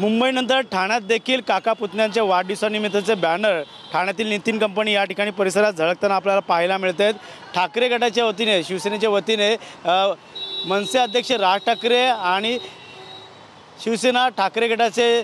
मुंबईनंतर ठाण्यात देखील काका पुतण्यांच्या वाढदिवसानिमित्तचे बॅनर ठाण्यातील नितीन कंपनी या ठिकाणी परिसरात झळकताना आपल्याला पाहायला मिळत आहेत। ठाकरे गटाच्या वतीने शिवसेनेच्या वतीने मनसे अध्यक्ष राज ठाकरे आणि शिवसेना ठाकरे गटाचे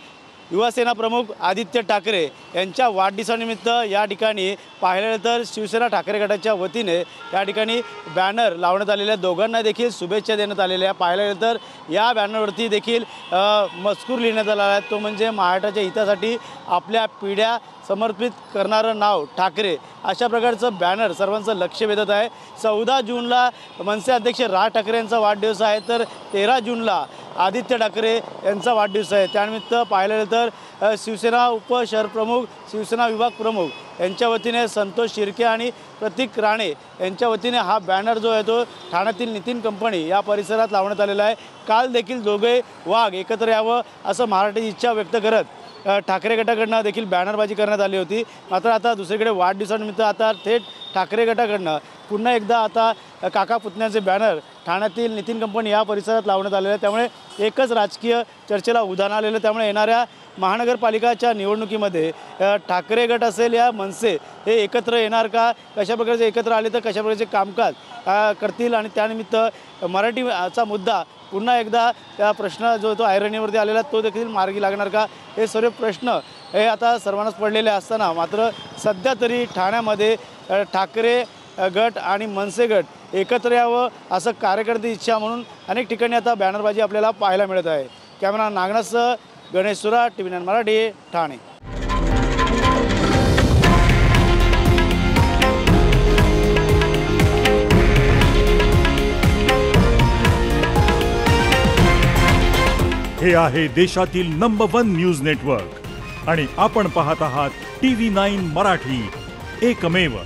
युवासेना प्रमुख आदित्य ठाकरे यांच्या वाढदिवसानिमित्त या ठिकाणी पाहिलं तर शिवसेना ठाकरे गटाच्या वतीने या ठिकाणी बॅनर लावण्यात आलेले दोघांना देखील शुभेच्छा देण्यात आलेल्या पाहिलं तर या बॅनरवरती देखील मजकूर लिहिण्यात आला आहे, तो म्हणजे महाराष्ट्राच्या हितासाठी आपल्या पिढ्या समर्पित करणारं नाव ठाकरे अशा प्रकारचं बॅनर सर्वांचं लक्ष वेधत आहे। 14 जूनला मनसे अध्यक्ष राज ठाकरे यांचा वाढदिवस आहे, तर 13 जूनला आदित्य ठाकरे यांचा वाढदिवस आहे। त्यानिमित्त पाहिलं तर शिवसेना उप शहर प्रमुख शिवसेना विभाग प्रमुख यांच्या वतीने संतोष शिर्के आणि प्रतीक राणे यांच्या वतीने हा बॅनर जो आहे तो ठाण्यातील नितीन कंपनी या परिसरात लावण्यात आलेला आहे। काल देखील दोघे वाघ एकत्र यावं असं मराठी इच्छा व्यक्त करत ठाकरे गटाकडनं देखील बॅनरबाजी करण्यात आली होती। मात्र आता दुसरीकडे वाढदिवसानिमित्त आता थेट ठाकरे गटाकडनं पुन्हा एकदा आता काका पुतण्यांचे बॅनर ठाण्यातील नितीन कंपनी या परिसरात लावण्यात आलेले आहे। त्यामुळे एकच राजकीय चर्चेला उधाण आलेलं, त्यामुळे येणाऱ्या महानगरपालिकाच्या निवडणुकीमध्ये ठाकरे गट असेल या मनसे हे एकत्र येणार का, कशा प्रकारचे एकत्र आले तर कशा प्रकारचे कामकाज करतील आणि त्यानिमित्त मराठीचा मुद्दा पुन्हा एकदा त्या प्रश्न जो तो ऐरणीवरती आलेला तो देखील मार्गी लागणार का, हे सर्व प्रश्न हे आता सर्वांनाच पडलेले असताना मात्र सध्या तरी ठाण्यामध्ये ठाकरे गट आणि मनसे गट एकत्र यावं असं कार्यकर्ते इच्छा म्हणून अनेक ठिकाणी आता बॅनरबाजी आपल्याला पाहायला मिळत आहे। कॅमेरा नागनाथसह गणेश सुरा, TV9 मराठी, ठाणे। हे आहे देशातील नंबर 1 न्यूज नेटवर्क आणि आपण पाहत आहात TV9 मराठी, एकमेव।